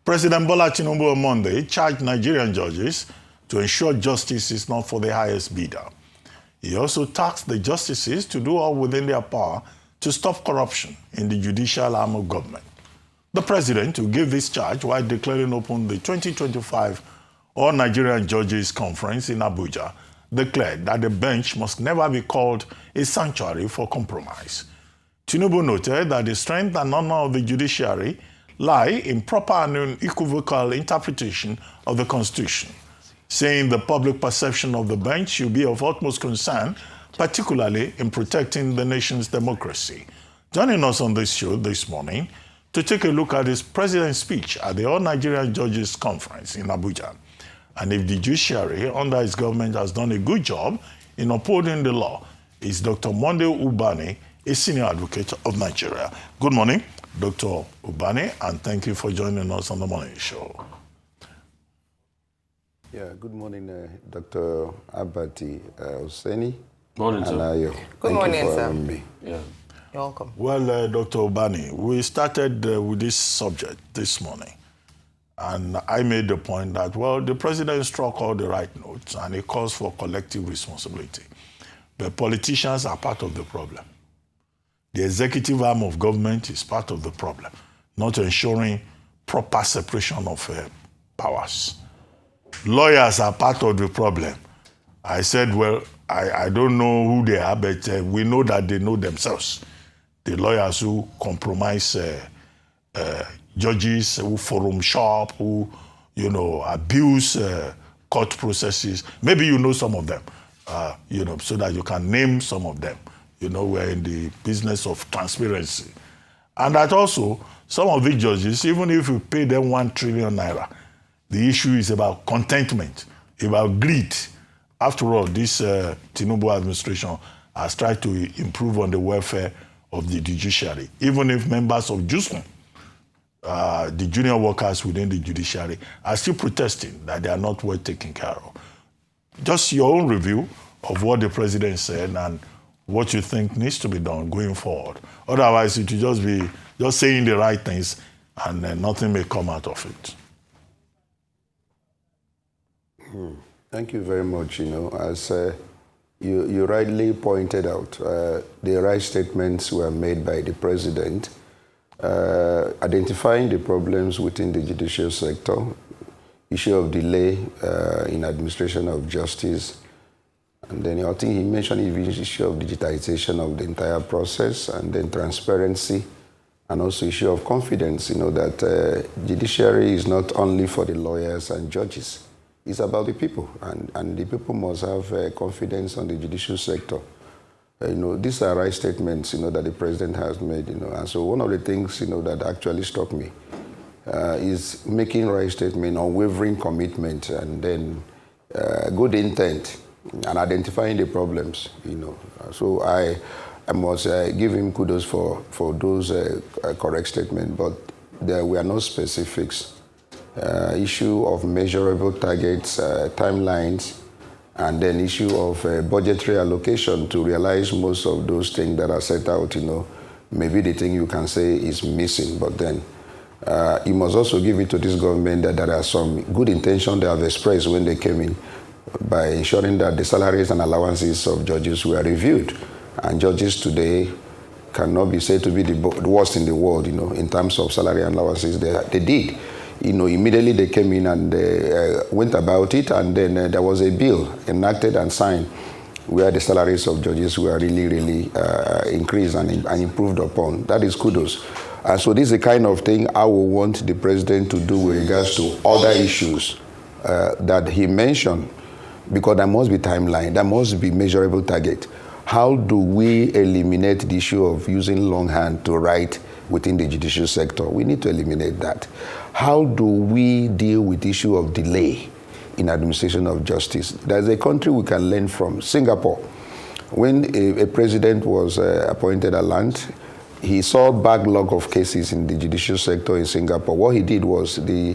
President Bola Tinubu on Monday charged Nigerian judges to ensure justice is not for the highest bidder. He also tasked the justices to do all within their power to stop corruption in the judicial arm of government. The president, who gave this charge while declaring open the 2025 All Nigerian Judges Conference in Abuja, declared that the bench must never be called a sanctuary for compromise. Tinubu noted that the strength and honor of the judiciary lie in proper and unequivocal interpretation of the Constitution, saying the public perception of the bench should be of utmost concern, particularly in protecting the nation's democracy. Joining us on this show this morning to take a look at his president's speech at the All Nigerian Judges Conference in Abuja, and if the judiciary under his government has done a good job in upholding the law, is Dr. Monday Ubani, a senior advocate of Nigeria. Good morning, Dr. Ubani, and thank you for joining us on the morning show. Yeah, good morning, Dr. Abati Hussaini. Morning, sir. Good morning, sir. Me. Yeah. You're welcome. Well, Dr. Ubani, we started with this subject this morning, and I made the point that, well, the president struck all the right notes, and it calls for collective responsibility. But politicians are part of the problem. The executive arm of government is part of the problem, not ensuring proper separation of powers. Lawyers are part of the problem. I said, well, I don't know who they are, but we know that they know themselves. The lawyers who compromise judges, who forum shop, who, abuse court processes. Maybe you know some of them, so that you can name some of them. We're in the business of transparency. And that also, some of the judges, even if you pay them 1 trillion naira, the issue is about contentment, about greed. After all, this Tinubu administration has tried to improve on the welfare of the judiciary. Even if members of JUSM, the junior workers within the judiciary, are still protesting that they are not well taken care of. Just your own review of what the president said and what you think needs to be done going forward. Otherwise, it will just be just saying the right things and nothing may come out of it. Thank you very much. As you rightly pointed out, the right statements were made by the president, identifying the problems within the judicial sector, issue of delay in administration of justice, and then I think he mentioned the issue of digitization of the entire process, and then transparency, and also issue of confidence, that judiciary is not only for the lawyers and judges. It's about the people, and the people must have confidence on the judicial sector. These are right statements, that the president has made, and so one of the things, that actually struck me is making right statement, unwavering commitment, and then good intent, and identifying the problems, So I must give him kudos for those correct statements, but there were no specifics. Issue of measurable targets, timelines, and then issue of budgetary allocation to realize most of those things that are set out, maybe the thing you can say is missing, but then you must also give it to this government that there are some good intentions they have expressed when they came in by ensuring that the salaries and allowances of judges were reviewed. And judges today cannot be said to be the worst in the world, in terms of salary and allowances. They did. Immediately they came in and went about it, and then there was a bill enacted and signed where the salaries of judges were really increased and improved upon. That is kudos. And so this is the kind of thing I will want the president to do with regards to other issues that he mentioned, because there must be timeline, there must be measurable target. How do we eliminate the issue of using longhand to write within the judicial sector? We need to eliminate that. How do we deal with the issue of delay in administration of justice? There's a country we can learn from, Singapore. When a president was appointed at land, he saw backlog of cases in the judicial sector in Singapore. What he did was the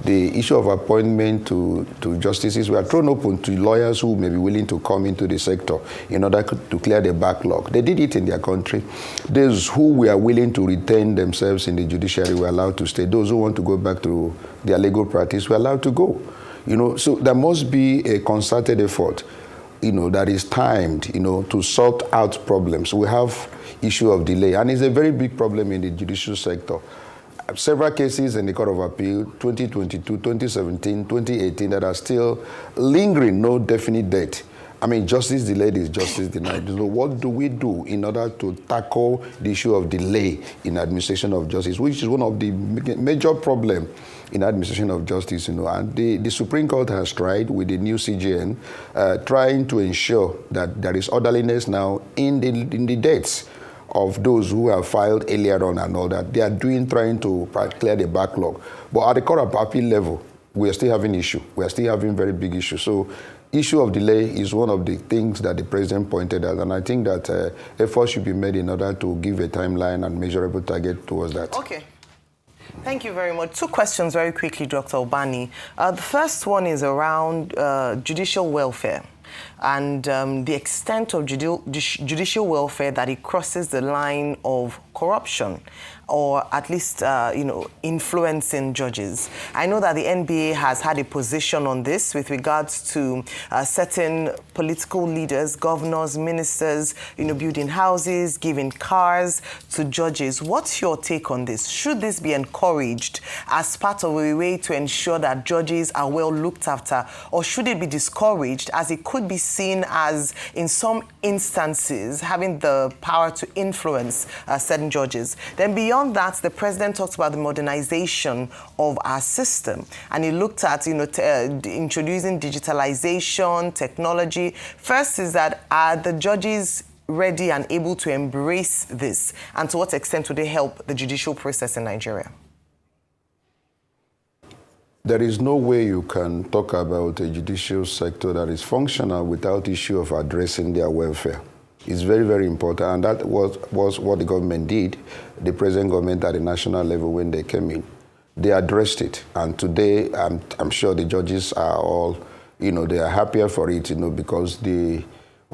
issue of appointment to justices were thrown open to lawyers who may be willing to come into the sector in order to clear the backlog. They did it in their country. Those who were willing to retain themselves in the judiciary were allowed to stay. Those who want to go back to their legal practice were allowed to go. So there must be a concerted effort, that is timed, to sort out problems. We have issue of delay, and it's a very big problem in the judicial sector. Several cases in the Court of Appeal, 2022, 2017, 2018, that are still lingering, no definite date. I mean, justice delayed is justice denied. So what do we do in order to tackle the issue of delay in administration of justice, which is one of the major problems in administration of justice, and the Supreme Court has tried with the new CJN, trying to ensure that there is orderliness now in the dates of those who have filed earlier on and all that. They are trying to clear the backlog. But at the Court of Appeal level, we are still having issue. We are still having very big issue. So issue of delay is one of the things that the president pointed out, and I think that efforts should be made in order to give a timeline and measurable target towards that. Okay. Thank you very much. Two questions very quickly, Dr. Ubani. The first one is around judicial welfare and the extent of judicial welfare that it crosses the line of corruption, or at least, influencing judges. I know that the NBA has had a position on this with regards to certain political leaders, governors, ministers, building houses, giving cars to judges. What's your take on this? Should this be encouraged as part of a way to ensure that judges are well looked after, or should it be discouraged, as it could be seen as, in some instances, having the power to influence certain judges? Then beyond that, the president talks about the modernization of our system, and he looked at introducing digitalization, technology. First is that, are the judges ready and able to embrace this, and to what extent would they help the judicial process in Nigeria? There is no way you can talk about a judicial sector that is functional without issue of addressing their welfare. It's very, very important, and that was what the government did, the present government at the national level when they came in. They addressed it, and today I'm sure the judges are all, they are happier for it, because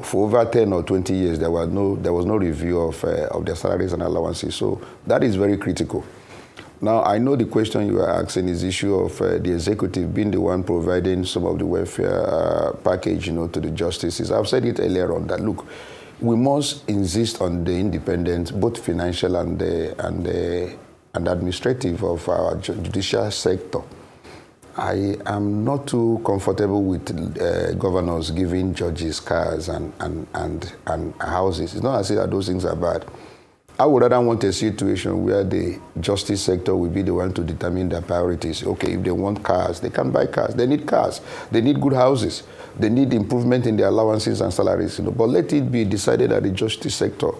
for over 10 or 20 years there was no review of their salaries and allowances. So that is very critical. Now, I know the question you are asking is the issue of the executive being the one providing some of the welfare package, to the justices. I've said it earlier on that, look, we must insist on the independence, both financial and administrative, of our judicial sector. I am not too comfortable with governors giving judges cars and houses. It's not as if those things are bad. I would rather want a situation where the justice sector will be the one to determine their priorities. Okay, if they want cars, they can buy cars. They need cars. They need good houses. They need improvement in their allowances and salaries. But let it be decided at the justice sector,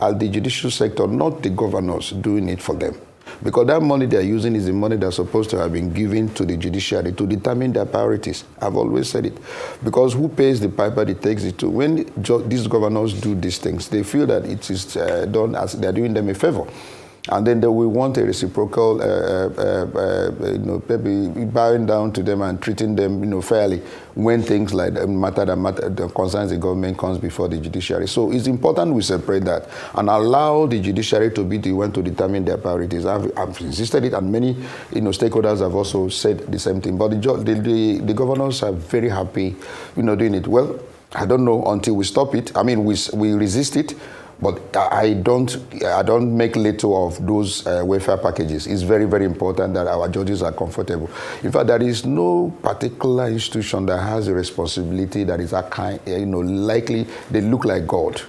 at the judicial sector, not the governors doing it for them. Because that money they're using is the money that's supposed to have been given to the judiciary to determine their priorities. I've always said it. Because who pays the piper, that takes it to. When these governors do these things, they feel that it is done as they're doing them a favor. And then they will want a reciprocal, maybe bowing down to them and treating them, fairly when things like that concerns the government comes before the judiciary. So it's important we separate that and allow the judiciary to be the one to determine their priorities. I've insisted it, and many, stakeholders have also said the same thing. But the governors are very happy, doing it. Well, I don't know until we stop it. I mean, we resist it. But I don't make little of those welfare packages. It's very, very important that our judges are comfortable. In fact, there is no particular institution that has a responsibility that is likely they look like God.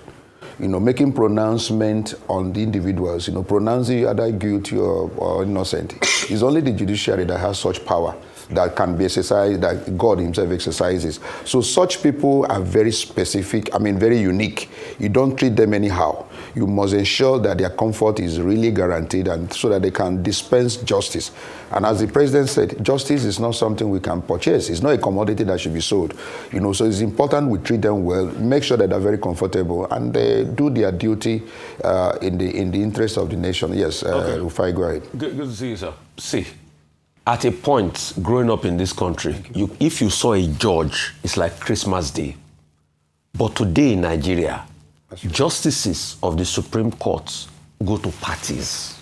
Making pronouncement on the individuals, pronouncing either guilty or innocent. It's only the judiciary that has such power that can be exercised, that God himself exercises. So such people are very specific, very unique. You don't treat them anyhow. you must ensure that their comfort is really guaranteed, and so that they can dispense justice. And as the president said, justice is not something we can purchase. It's not a commodity that should be sold. So it's important we treat them well, make sure that they're very comfortable, and they do their duty in the interest of the nation. Yes, okay. If I go ahead. Good to see you, sir. See, at a point growing up in this country, if you saw a judge, it's like Christmas Day. But today in Nigeria, justices of the Supreme Court go to parties.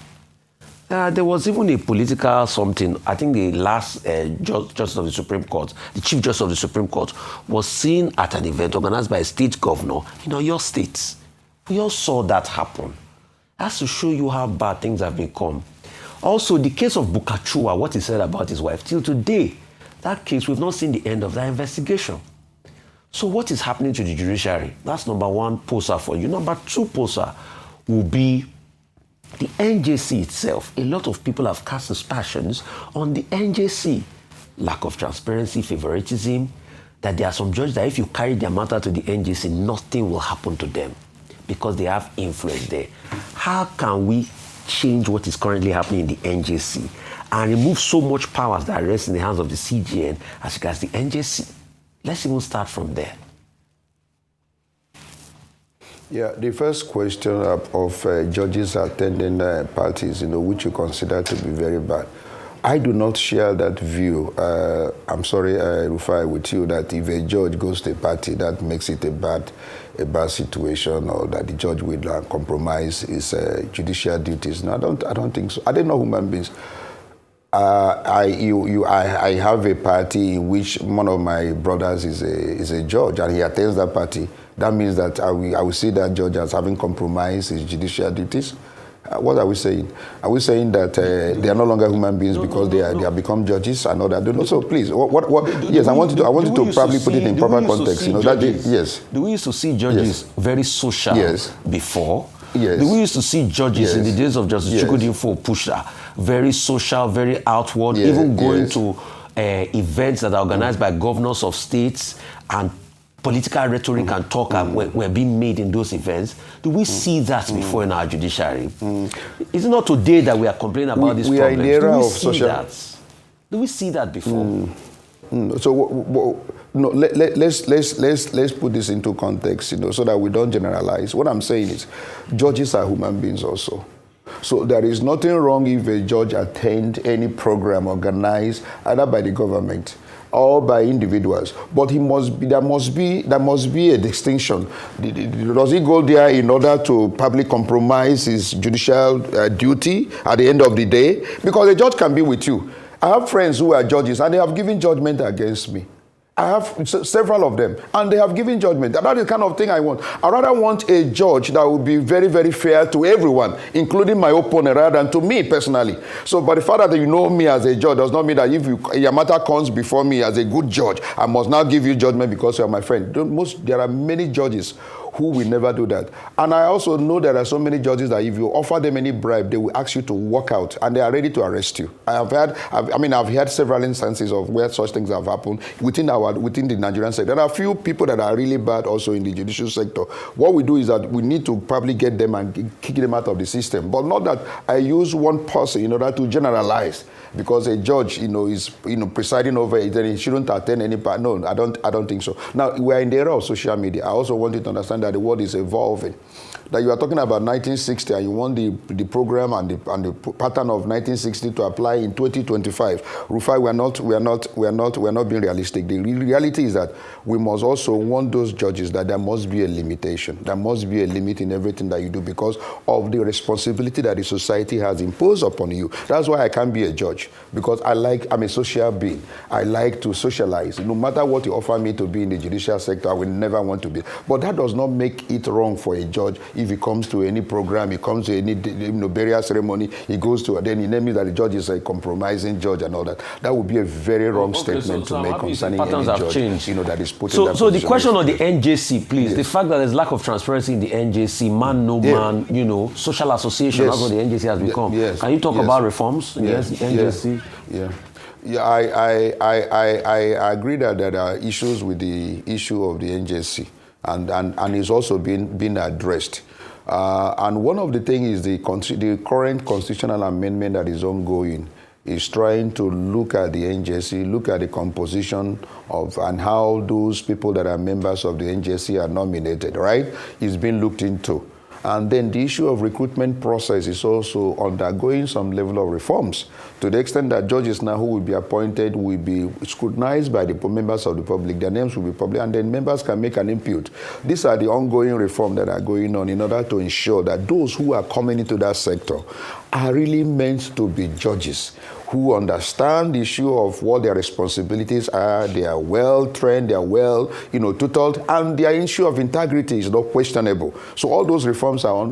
There was even a political something. I think the last Justice of the Supreme Court, the Chief Justice of the Supreme Court, was seen at an event organized by a state governor in your state. We all saw that happen. That's to show you how bad things have become. Also, the case of Bukachua, what he said about his wife, till today, that case, we've not seen the end of that investigation. So what is happening to the judiciary? That's number one poster for you. Number two poster will be the NJC itself. A lot of people have cast aspersions on the NJC. Lack of transparency, favoritism, that there are some judges that if you carry their matter to the NJC, nothing will happen to them because they have influence there. How can we change what is currently happening in the NJC and remove so much powers that rest in the hands of the CGN as regards the NJC? Let's even start from there. Yeah, the first question of judges attending parties, which you consider to be very bad. I do not share that view. I'm sorry, Rufai, with you, that if a judge goes to a party, that makes it a bad situation, or that the judge will compromise his judicial duties. No, I don't think so. I don't know human beings. I have a party in which one of my brothers is a judge, and he attends that party. That means that I will see that judge as having compromised his judicial duties. What are we saying? Are we saying that they are no longer human beings because they have become judges and all that? No, so please, yes, I wanted to probably put it in proper context. Yes. Do we used to see judges very social before? Yes. We used to see judges in the days of Justice Chukudinfo Pusha, very social, very outward, even going to events that are organized by governors of states, and political rhetoric and talk were being made in those events. Do we see that before in our judiciary? Is it not today that we are complaining about these problems? Are in the era of social. Do we see that before? So let's put this into context, so that we don't generalize. What I'm saying is, judges are human beings also. So there is nothing wrong if a judge attend any program organized either by the government or by individuals, but there must be a distinction. Does he go there in order to probably compromise his judicial duty at the end of the day? Because a judge can be with you. I have friends who are judges, and they have given judgment against me. I have several of them, and they have given judgment. That is the kind of thing I want. I rather want a judge that will be very, very fair to everyone, including my opponent, rather than to me personally. So, but the fact that you know me as a judge does not mean that if your matter comes before me as a good judge, I must now give you judgment because you are my friend. There are many judges who will never do that. And I also know there are so many judges that if you offer them any bribe, they will ask you to walk out, and they are ready to arrest you. I've had several instances of where such things have happened within the Nigerian sector. There are a few people that are really bad also in the judicial sector. What we do is that we need to probably get them and kick them out of the system, but not that I use one person in order to generalize. Because a judge, is presiding over it, then he shouldn't attend any part. No, I don't think so. Now, we are in the era of social media. I also want you to understand that the world is evolving. That you are talking about 1960, and you want the program and the pattern of 1960 to apply in 2025. Rufai, we are not being realistic. The reality is that we must also want those judges that there must be a limitation. There must be a limit in everything that you do because of the responsibility that the society has imposed upon you. That's why I can't be a judge, because I'm a social being. I like to socialize. No matter what you offer me to be in the judicial sector, I will never want to be. But that does not make it wrong for a judge. If he comes to any program, he comes to any burial ceremony, he goes to, then he names that the judge is a compromising judge and all that. That would be a very wrong statement to make concerning any judge that is put in that position. So the question on the NJC, please, the fact that there's lack of transparency in the NJC, man, social association, that's what the NJC has become. Can you talk about reforms? Yes, the NJC. Yeah, I agree that there are issues with the issue of the NJC, and it's also been addressed. And one of the things is the current constitutional amendment that is ongoing is trying to look at the NJC, look at the composition of and how those people that are members of the NJC are nominated, right? It's been looked into. And then the issue of recruitment process is also undergoing some level of reforms to the extent that judges now who will be appointed will be scrutinized by the members of the public. Their names will be public, and then members can make an input. These are the ongoing reforms that are going on in order to ensure that those who are coming into that sector are really meant to be judges who understand the issue of what their responsibilities are. They are well trained, they are well, tutored, and their issue of integrity is not questionable. So all those reforms are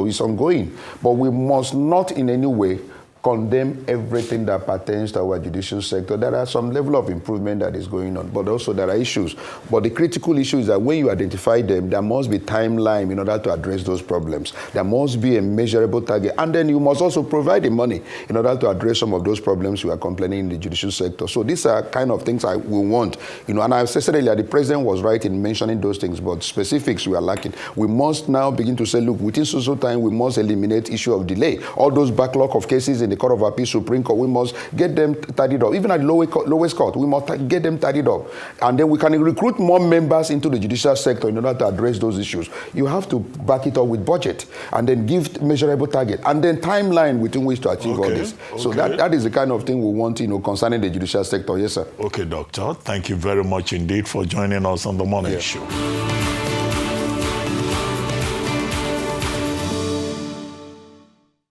is ongoing, but we must not in any way condemn everything that pertains to our judicial sector. There are some level of improvement that is going on, but also there are issues. But the critical issue is that when you identify them, there must be timeline in order to address those problems. There must be a measurable target. And then you must also provide the money in order to address some of those problems you are complaining in the judicial sector. So these are kind of things I will want. And I said earlier, the president was right in mentioning those things, but specifics we are lacking. We must now begin to say, look, within so time, we must eliminate issue of delay. All those backlog of cases in the Court of Appeal, Supreme Court, we must get them tidied up. Even at the lowest court, we must get them tidied up. And then we can recruit more members into the judicial sector in order to address those issues. You have to back it up with budget and then give measurable target and then timeline within which to achieve all this. So that is the kind of thing we want, concerning the judicial sector. Yes, sir. Okay, Doctor. Thank you very much indeed for joining us on the Morning Show.